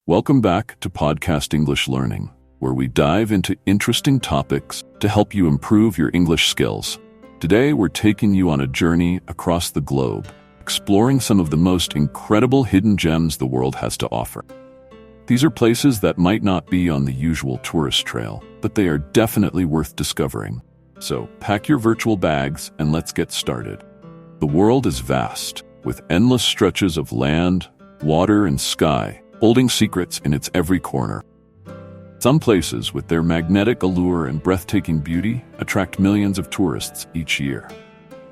Welcome back to Podcast English Learning, where we dive into interesting topics to help you improve your English skills. Today, we're taking you on a journey across the globe, exploring some of the most incredible hidden gems the world has to offer. These are places that might not be on the usual tourist trail, but they are definitely worth discovering. So, pack your virtual bags and let's get started. The world is vast, with endless stretches of land, water, and sky, holding secrets in its every corner. Some places, with their magnetic allure and breathtaking beauty, attract millions of tourists each year.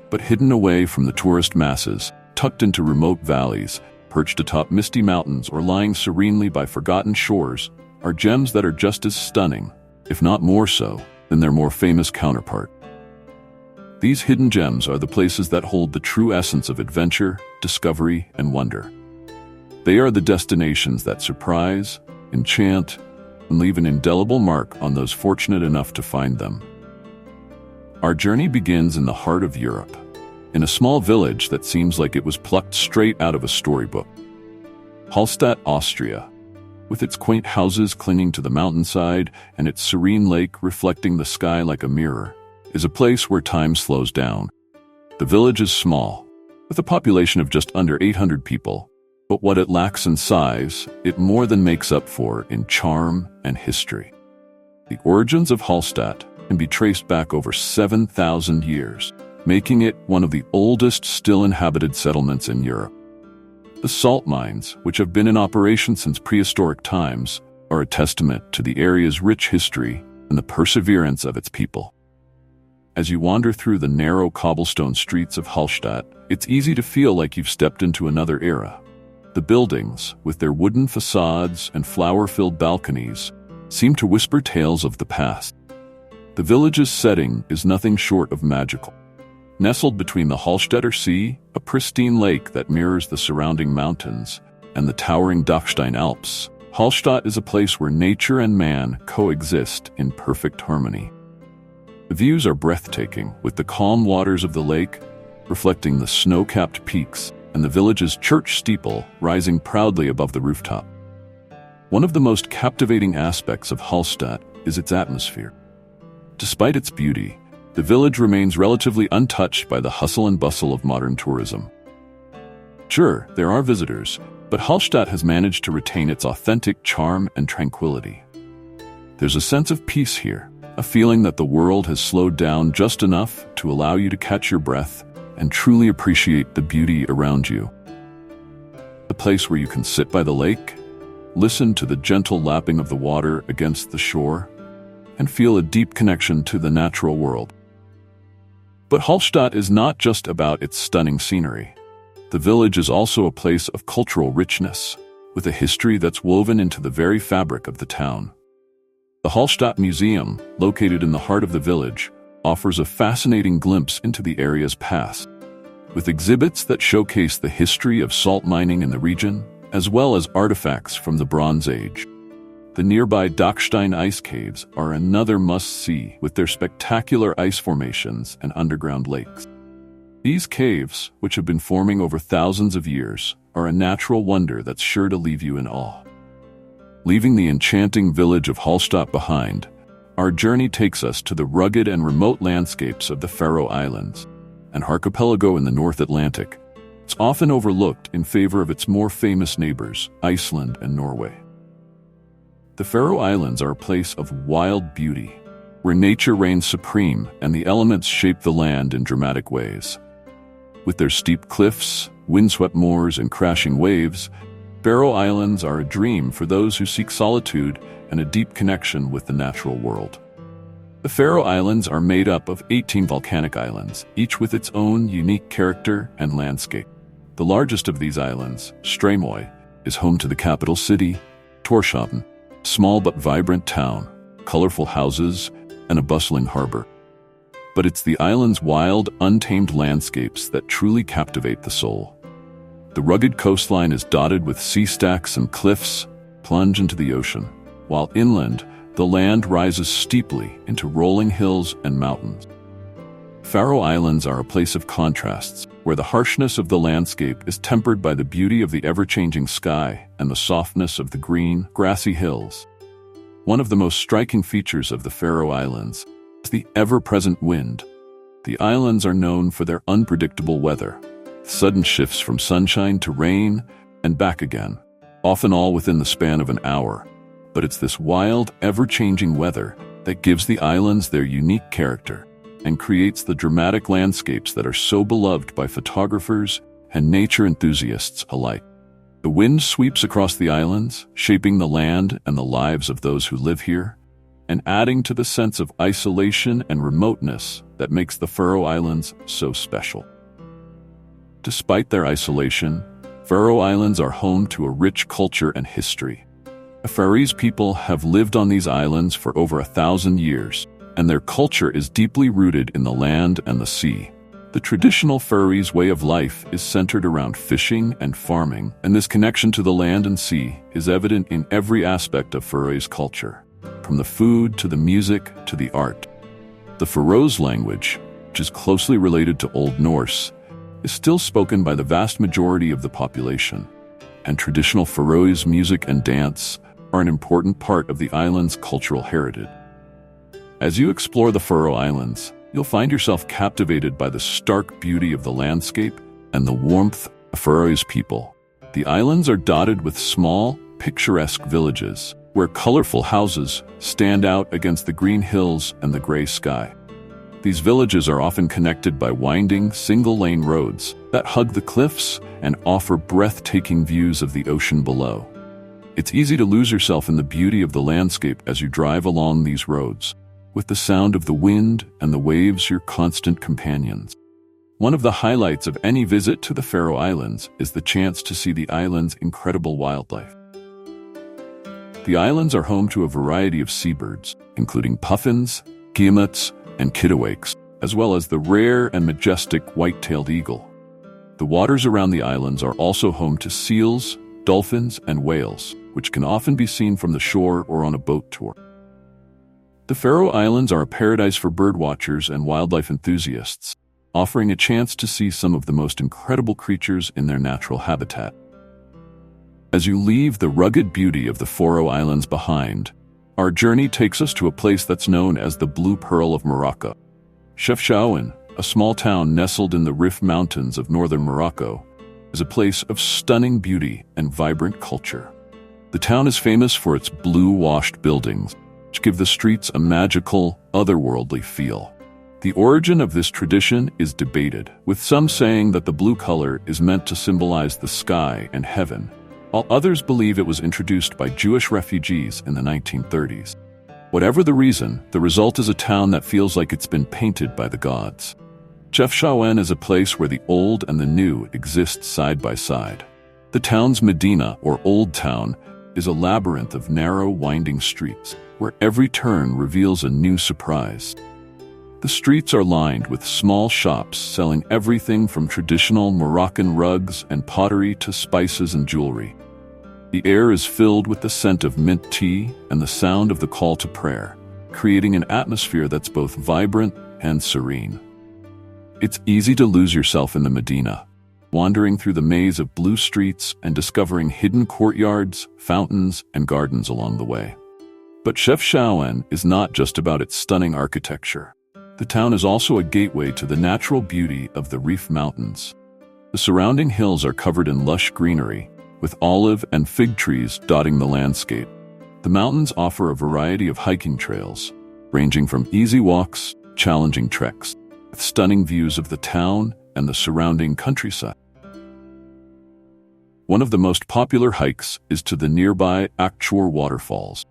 But hidden away from the tourist masses, tucked into remote valleys, perched atop misty mountains, or lying serenely by forgotten shores, are gems that are just as stunning, if not more so, than their more famous counterpart. These hidden gems are the places that hold the true essence of adventure, discovery, and wonder. They are the destinations that surprise, enchant, and leave an indelible mark on those fortunate enough to find them. Our journey begins in the heart of Europe, in a small village that seems like it was plucked straight out of a storybook. Hallstatt, Austria, with its quaint houses clinging to the mountainside and its serene lake reflecting the sky like a mirror, is a place where time slows down. The village is small, with a population of just under 800 people, but what it lacks in size, it more than makes up for in charm and history. The origins of Hallstatt can be traced back over 7,000 years, making it one of the oldest still inhabited settlements in Europe. The salt mines, which have been in operation since prehistoric times, are a testament to the area's rich history and the perseverance of its people. As you wander through the narrow cobblestone streets of Hallstatt, it's easy to feel like you've stepped into another era. The buildings, with their wooden facades and flower-filled balconies, seem to whisper tales of the past. The village's setting is nothing short of magical. Nestled between the Hallstätter Sea, a pristine lake that mirrors the surrounding mountains, and the towering Dachstein Alps, Hallstatt is a place where nature and man coexist in perfect harmony. The views are breathtaking, with the calm waters of the lake reflecting the snow-capped peaks and the village's church steeple rising proudly above the rooftop. One of the most captivating aspects of Hallstatt is its atmosphere. Despite its beauty, the village remains relatively untouched by the hustle and bustle of modern tourism. Sure, there are visitors, but Hallstatt has managed to retain its authentic charm and tranquility. There's a sense of peace here, a feeling that the world has slowed down just enough to allow you to catch your breath and truly appreciate the beauty around you. A place where you can sit by the lake, listen to the gentle lapping of the water against the shore, and feel a deep connection to the natural world. But Hallstatt is not just about its stunning scenery. The village is also a place of cultural richness, with a history that's woven into the very fabric of the town. The Hallstatt Museum, located in the heart of the village, offers a fascinating glimpse into the area's past, with exhibits that showcase the history of salt mining in the region, as well as artifacts from the Bronze Age. The nearby Dachstein ice caves are another must-see, with their spectacular ice formations and underground lakes. These caves, which have been forming over thousands of years, are a natural wonder that's sure to leave you in awe. Leaving the enchanting village of Hallstatt behind, our journey takes us to the rugged and remote landscapes of the Faroe Islands, an archipelago in the North Atlantic. It's often overlooked in favor of its more famous neighbors, Iceland and Norway. The Faroe Islands are a place of wild beauty, where nature reigns supreme and the elements shape the land in dramatic ways. With their steep cliffs, windswept moors, and crashing waves, Faroe Islands are a dream for those who seek solitude and a deep connection with the natural world. The Faroe Islands are made up of 18 volcanic islands, each with its own unique character and landscape. The largest of these islands, Streymoy, is home to the capital city, Tórshavn, a small but vibrant town, colorful houses, and a bustling harbor. But it's the island's wild, untamed landscapes that truly captivate the soul. The rugged coastline is dotted with sea stacks and cliffs plunge into the ocean, while inland, the land rises steeply into rolling hills and mountains. Faroe Islands are a place of contrasts, where the harshness of the landscape is tempered by the beauty of the ever-changing sky and the softness of the green, grassy hills. One of the most striking features of the Faroe Islands is the ever-present wind. The islands are known for their unpredictable weather, sudden shifts from sunshine to rain and back again, often all within the span of an hour. But it's this wild, ever-changing weather that gives the islands their unique character and creates the dramatic landscapes that are so beloved by photographers and nature enthusiasts alike. The wind sweeps across the islands, shaping the land and the lives of those who live here, and adding to the sense of isolation and remoteness that makes the Faroe Islands so special. Despite their isolation, Faroe Islands are home to a rich culture and history. The Faroese people have lived on these islands for over 1,000 years, and their culture is deeply rooted in the land and the sea. The traditional Faroese way of life is centered around fishing and farming, and this connection to the land and sea is evident in every aspect of Faroese culture, from the food to the music to the art. The Faroese language, which is closely related to Old Norse, is still spoken by the vast majority of the population, and traditional Faroese music and dance are an important part of the island's cultural heritage. As you explore the Faroe Islands, you'll find yourself captivated by the stark beauty of the landscape and the warmth of Faroese people. The islands are dotted with small, picturesque villages, where colorful houses stand out against the green hills and the gray sky. These villages are often connected by winding, single-lane roads that hug the cliffs and offer breathtaking views of the ocean below. It's easy to lose yourself in the beauty of the landscape as you drive along these roads, with the sound of the wind and the waves your constant companions. One of the highlights of any visit to the Faroe Islands is the chance to see the island's incredible wildlife. The islands are home to a variety of seabirds, including puffins, guillemots, and kittiwakes, as well as the rare and majestic white-tailed eagle. The waters around the islands are also home to seals, dolphins, and whales, which can often be seen from the shore or on a boat tour. The Faroe Islands are a paradise for birdwatchers and wildlife enthusiasts, offering a chance to see some of the most incredible creatures in their natural habitat. As you leave the rugged beauty of the Faroe Islands behind, our journey takes us to a place that's known as the Blue Pearl of Morocco. Chefchaouen, a small town nestled in the Rif Mountains of northern Morocco, is a place of stunning beauty and vibrant culture. The town is famous for its blue-washed buildings, which give the streets a magical, otherworldly feel. The origin of this tradition is debated, with some saying that the blue color is meant to symbolize the sky and heaven, while others believe it was introduced by Jewish refugees in the 1930s. Whatever the reason, the result is a town that feels like it's been painted by the gods. Chefchaouen is a place where the old and the new exist side by side. The town's Medina, or Old Town, is a labyrinth of narrow, winding streets, where every turn reveals a new surprise. The streets are lined with small shops selling everything from traditional Moroccan rugs and pottery to spices and jewelry. The air is filled with the scent of mint tea and the sound of the call to prayer, creating an atmosphere that's both vibrant and serene. It's easy to lose yourself in the Medina, wandering through the maze of blue streets and discovering hidden courtyards, fountains, and gardens along the way. But Chefchaouen is not just about its stunning architecture. The town is also a gateway to the natural beauty of the Rif Mountains. The surrounding hills are covered in lush greenery, with olive and fig trees dotting the landscape. The mountains offer a variety of hiking trails, ranging from easy walks to challenging treks, with stunning views of the town and the surrounding countryside. One of the most popular hikes is to the nearby Akchur waterfalls,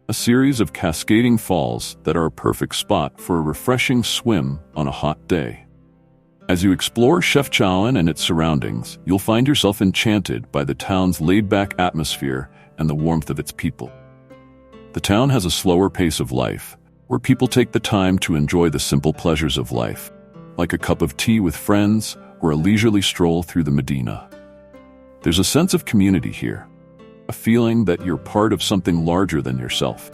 a series of cascading falls that are a perfect spot for a refreshing swim on a hot day. As you explore Chefchaouen and its surroundings, you'll find yourself enchanted by the town's laid-back atmosphere and the warmth of its people. The town has a slower pace of life, where people take the time to enjoy the simple pleasures of life, like a cup of tea with friends or a leisurely stroll through the Medina. There's a sense of community here, a feeling that you're part of something larger than yourself.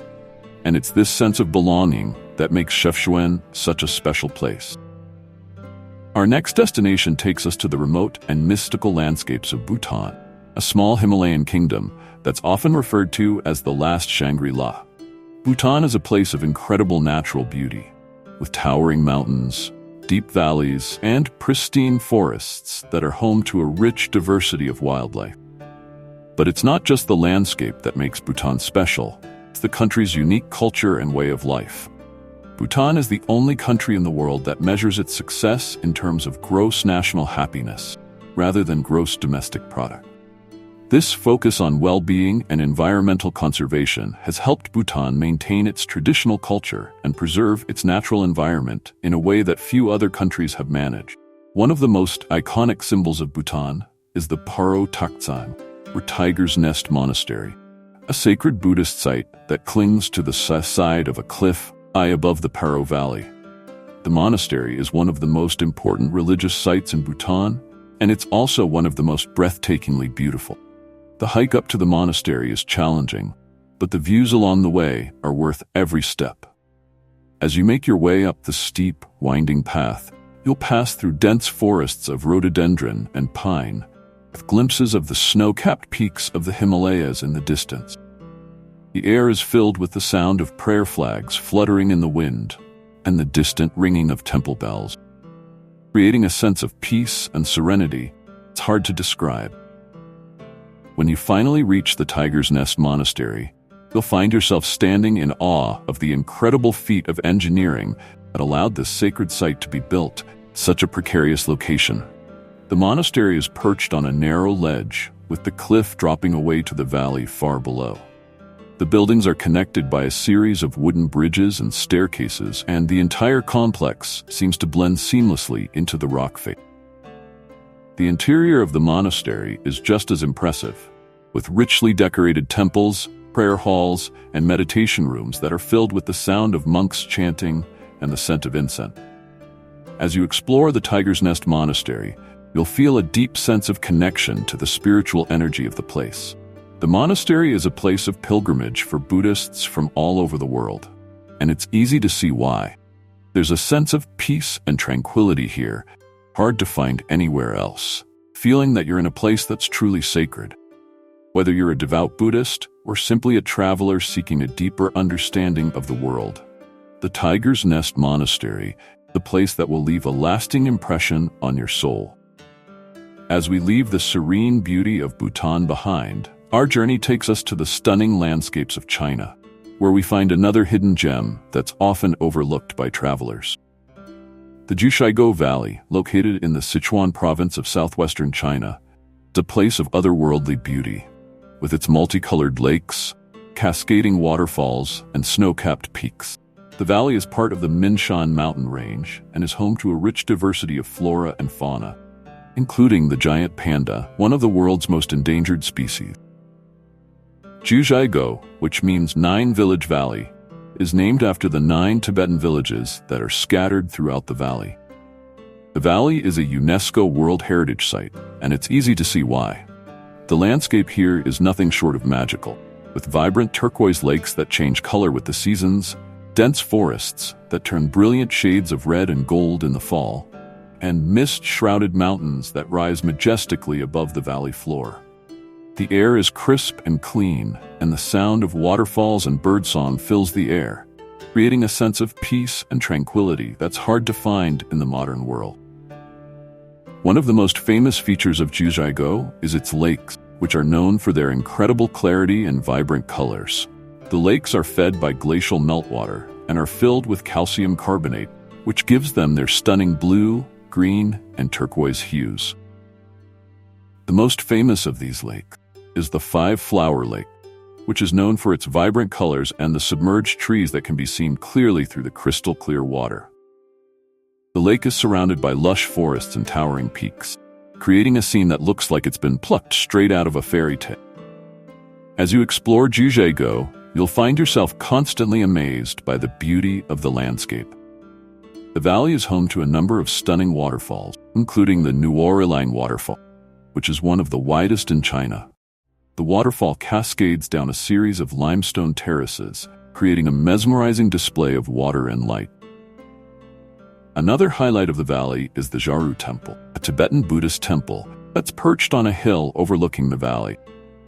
And it's this sense of belonging that makes Chefchaouen such a special place. Our next destination takes us to the remote and mystical landscapes of Bhutan, a small Himalayan kingdom that's often referred to as the last Shangri-La. Bhutan is a place of incredible natural beauty, with towering mountains, deep valleys, and pristine forests that are home to a rich diversity of wildlife. But it's not just the landscape that makes Bhutan special, it's the country's unique culture and way of life. Bhutan is the only country in the world that measures its success in terms of gross national happiness, rather than gross domestic product. This focus on well-being and environmental conservation has helped Bhutan maintain its traditional culture and preserve its natural environment in a way that few other countries have managed. One of the most iconic symbols of Bhutan is the Paro Taktsam, or Tiger's Nest Monastery, a sacred Buddhist site that clings to the side of a cliff high above the Paro Valley. The monastery is one of the most important religious sites in Bhutan, and it's also one of the most breathtakingly beautiful. The hike up to the monastery is challenging, but the views along the way are worth every step. As you make your way up the steep, winding path, you'll pass through dense forests of rhododendron and pine, with glimpses of the snow-capped peaks of the Himalayas in the distance. The air is filled with the sound of prayer flags fluttering in the wind and the distant ringing of temple bells, creating a sense of peace and serenity it's hard to describe. When you finally reach the Tiger's Nest Monastery, you'll find yourself standing in awe of the incredible feat of engineering that allowed this sacred site to be built at such a precarious location. The monastery is perched on a narrow ledge, with the cliff dropping away to the valley far below. The buildings are connected by a series of wooden bridges and staircases, and the entire complex seems to blend seamlessly into the rock face. The interior of the monastery is just as impressive, with richly decorated temples, prayer halls, and meditation rooms that are filled with the sound of monks chanting and the scent of incense. As you explore the Tiger's Nest Monastery, you'll feel a deep sense of connection to the spiritual energy of the place. The monastery is a place of pilgrimage for Buddhists from all over the world, and it's easy to see why. There's a sense of peace and tranquility here, hard to find anywhere else, feeling that you're in a place that's truly sacred. Whether you're a devout Buddhist or simply a traveler seeking a deeper understanding of the world, the Tiger's Nest Monastery is the place that will leave a lasting impression on your soul. As we leave the serene beauty of Bhutan behind, our journey takes us to the stunning landscapes of China, where we find another hidden gem that's often overlooked by travelers. The Zhuxiaigou Valley, located in the Sichuan province of southwestern China, is a place of otherworldly beauty, with its multicolored lakes, cascading waterfalls, and snow-capped peaks. The valley is part of the Minshan mountain range and is home to a rich diversity of flora and fauna, including the giant panda, one of the world's most endangered species. Zhuxiaigou, which means 9-village valley, is named after the 9 Tibetan villages that are scattered throughout the valley. The valley is a UNESCO World Heritage Site, and it's easy to see why. The landscape here is nothing short of magical, with vibrant turquoise lakes that change color with the seasons, dense forests that turn brilliant shades of red and gold in the fall, and mist-shrouded mountains that rise majestically above the valley floor. The air is crisp and clean, and the sound of waterfalls and birdsong fills the air, creating a sense of peace and tranquility that's hard to find in the modern world. One of the most famous features of Zhuxiaigou is its lakes, which are known for their incredible clarity and vibrant colors. The lakes are fed by glacial meltwater and are filled with calcium carbonate, which gives them their stunning blue, green, and turquoise hues. The most famous of these lakes is the Five-Flower Lake, which is known for its vibrant colors and the submerged trees that can be seen clearly through the crystal-clear water. The lake is surrounded by lush forests and towering peaks, creating a scene that looks like it's been plucked straight out of a fairy tale. As you explore Zhuxiaigou, you'll find yourself constantly amazed by the beauty of the landscape. The valley is home to a number of stunning waterfalls, including the Nuoriline Waterfall, which is one of the widest in China. The waterfall cascades down a series of limestone terraces, creating a mesmerizing display of water and light. Another highlight of the valley is the Jaru Temple, a Tibetan Buddhist temple that's perched on a hill overlooking the valley.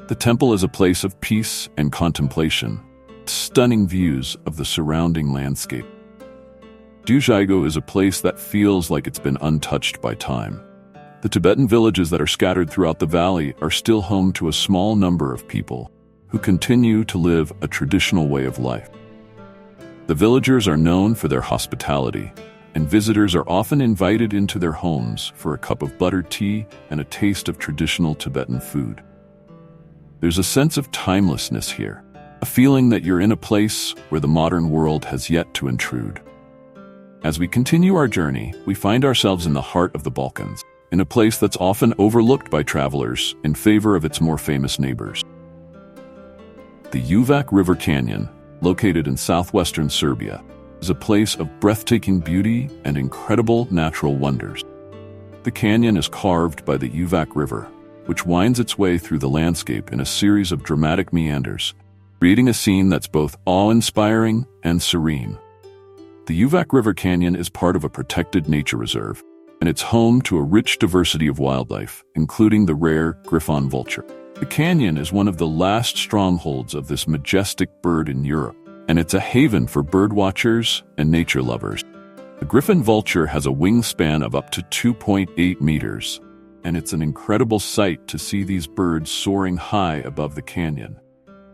The temple is a place of peace and contemplation, stunning views of the surrounding landscape. Dujaigo is a place that feels like it's been untouched by time. The Tibetan villages that are scattered throughout the valley are still home to a small number of people who continue to live a traditional way of life. The villagers are known for their hospitality, and visitors are often invited into their homes for a cup of buttered tea and a taste of traditional Tibetan food. There's a sense of timelessness here, a feeling that you're in a place where the modern world has yet to intrude. As we continue our journey, we find ourselves in the heart of the Balkans, in a place that's often overlooked by travelers in favor of its more famous neighbors. The Uvac River Canyon, located in southwestern Serbia, is a place of breathtaking beauty and incredible natural wonders. The canyon is carved by the Uvac River, which winds its way through the landscape in a series of dramatic meanders, creating a scene that's both awe-inspiring and serene. The Uvac River Canyon is part of a protected nature reserve, and it's home to a rich diversity of wildlife, including the rare griffon vulture. The canyon is one of the last strongholds of this majestic bird in Europe, and it's a haven for birdwatchers and nature lovers. The griffon vulture has a wingspan of up to 2.8 meters, and it's an incredible sight to see these birds soaring high above the canyon,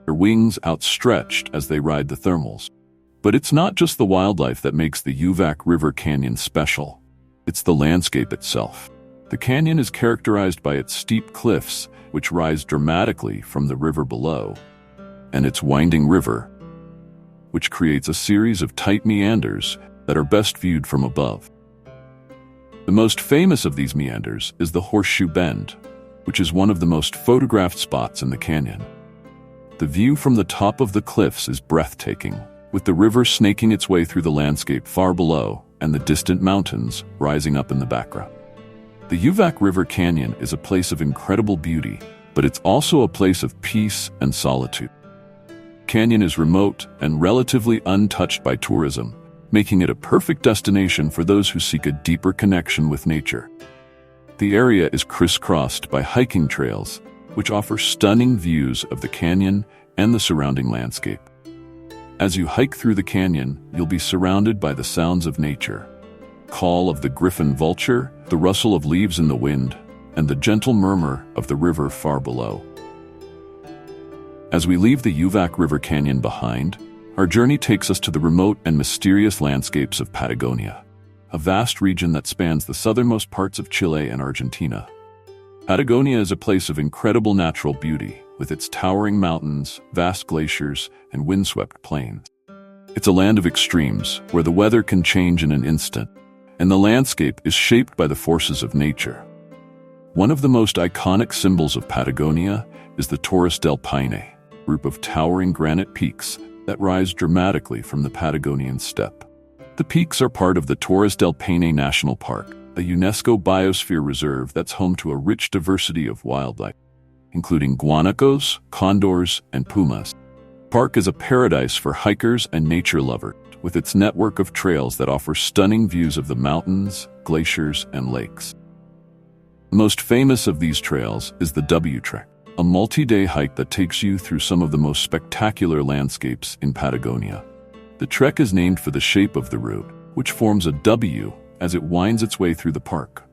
their wings outstretched as they ride the thermals. But it's not just the wildlife that makes the Uvac River Canyon special. It's the landscape itself. The canyon is characterized by its steep cliffs, which rise dramatically from the river below, and its winding river, which creates a series of tight meanders that are best viewed from above. The most famous of these meanders is the Horseshoe Bend, which is one of the most photographed spots in the canyon. The view from the top of the cliffs is breathtaking, with the river snaking its way through the landscape far below and the distant mountains rising up in the background. The Uvac River Canyon is a place of incredible beauty, but it's also a place of peace and solitude. The canyon is remote and relatively untouched by tourism, making it a perfect destination for those who seek a deeper connection with nature. The area is crisscrossed by hiking trails, which offer stunning views of the canyon and the surrounding landscape. As you hike through the canyon, you'll be surrounded by the sounds of nature: call of the griffon vulture, the rustle of leaves in the wind, and the gentle murmur of the river far below. As we leave the Uvac River Canyon behind, our journey takes us to the remote and mysterious landscapes of Patagonia, a vast region that spans the southernmost parts of Chile and Argentina. Patagonia is a place of incredible natural beauty, with its towering mountains, vast glaciers, and windswept plains. It's a land of extremes, where the weather can change in an instant, and the landscape is shaped by the forces of nature. One of the most iconic symbols of Patagonia is the Torres del Paine, a group of towering granite peaks that rise dramatically from the Patagonian steppe. The peaks are part of the Torres del Paine National Park, a UNESCO biosphere reserve that's home to a rich diversity of wildlife, including guanacos, condors, and pumas. The park is a paradise for hikers and nature lovers, with its network of trails that offer stunning views of the mountains, glaciers, and lakes. The most famous of these trails is the W Trek, a multi-day hike that takes you through some of the most spectacular landscapes in Patagonia. The trek is named for the shape of the route, which forms a W as it winds its way through the park.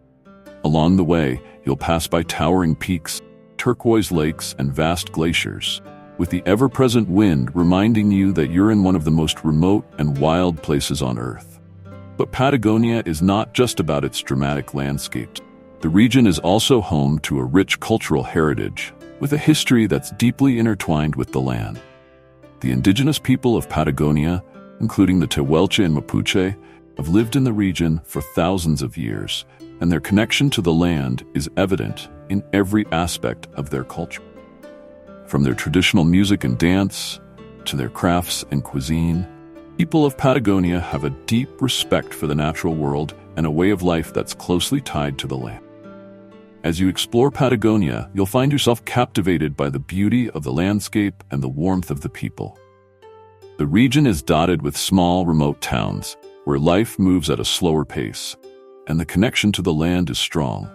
Along the way, you'll pass by towering peaks, turquoise lakes, and vast glaciers, with the ever-present wind reminding you that you're in one of the most remote and wild places on Earth. But Patagonia is not just about its dramatic landscapes. The region is also home to a rich cultural heritage, with a history that's deeply intertwined with the land. The indigenous people of Patagonia, including the Tehuelche and Mapuche, have lived in the region for thousands of years, and their connection to the land is evident in every aspect of their culture. From their traditional music and dance, to their crafts and cuisine, people of Patagonia have a deep respect for the natural world and a way of life that's closely tied to the land. As you explore Patagonia, you'll find yourself captivated by the beauty of the landscape and the warmth of the people. The region is dotted with small, remote towns, where life moves at a slower pace, and the connection to the land is strong.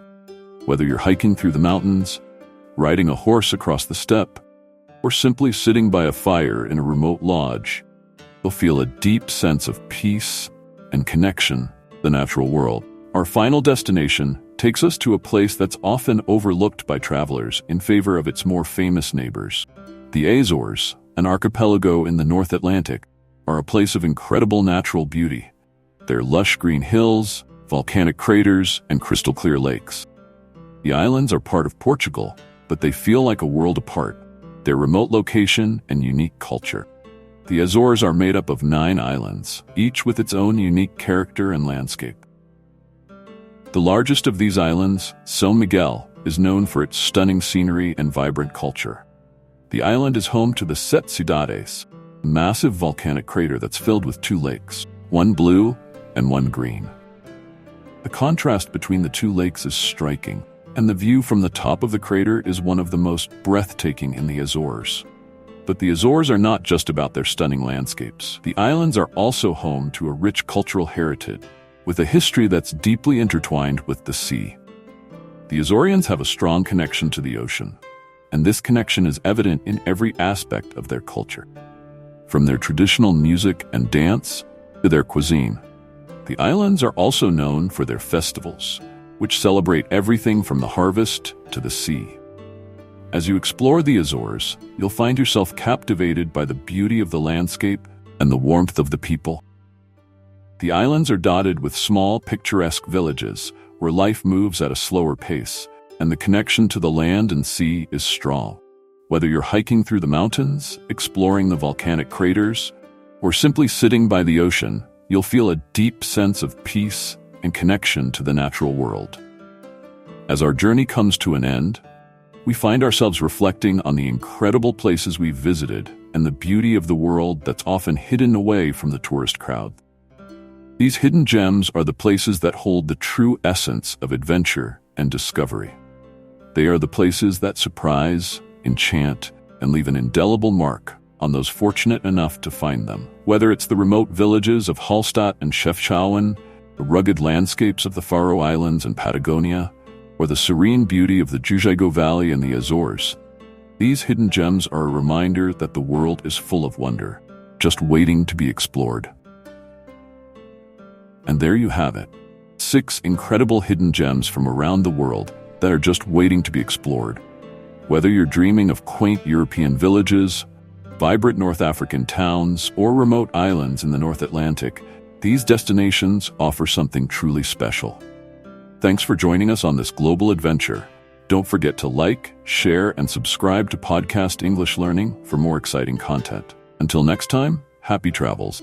Whether you're hiking through the mountains, riding a horse across the steppe, or simply sitting by a fire in a remote lodge, you'll feel a deep sense of peace and connection to the natural world. Our final destination takes us to a place that's often overlooked by travelers in favor of its more famous neighbors. The Azores, an archipelago in the North Atlantic, are a place of incredible natural beauty. Their lush green hills, volcanic craters, and crystal-clear lakes. The islands are part of Portugal, but they feel like a world apart. Their remote location and unique culture. The Azores are made up of 9 islands, each with its own unique character and landscape. The largest of these islands, São Miguel, is known for its stunning scenery and vibrant culture. The island is home to the Sete Cidades, a massive volcanic crater that's filled with 2 lakes, one blue and one green. The contrast between the 2 lakes is striking, and the view from the top of the crater is one of the most breathtaking in the Azores. But the Azores are not just about their stunning landscapes. The islands are also home to a rich cultural heritage, with a history that's deeply intertwined with the sea. The Azorians have a strong connection to the ocean, and this connection is evident in every aspect of their culture. From their traditional music and dance to their cuisine. The islands are also known for their festivals, which celebrate everything from the harvest to the sea. As you explore the Azores, you'll find yourself captivated by the beauty of the landscape and the warmth of the people. The islands are dotted with small, picturesque villages where life moves at a slower pace, and the connection to the land and sea is strong. Whether you're hiking through the mountains, exploring the volcanic craters, or simply sitting by the ocean, you'll feel a deep sense of peace and connection to the natural world. As our journey comes to an end, we find ourselves reflecting on the incredible places we've visited and the beauty of the world that's often hidden away from the tourist crowd. These hidden gems are the places that hold the true essence of adventure and discovery. They are the places that surprise, enchant, and leave an indelible mark on those fortunate enough to find them. Whether it's the remote villages of Hallstatt and Schaffhausen, the rugged landscapes of the Faroe Islands and Patagonia, or the serene beauty of the Juazeiro Valley and the Azores, these hidden gems are a reminder that the world is full of wonder, just waiting to be explored. And there you have it, 6 incredible hidden gems from around the world that are just waiting to be explored. Whether you're dreaming of quaint European villages, vibrant North African towns, or remote islands in the North Atlantic, these destinations offer something truly special. Thanks for joining us on this global adventure. Don't forget to like, share, and subscribe to Podcast English Learning for more exciting content. Until next time, happy travels.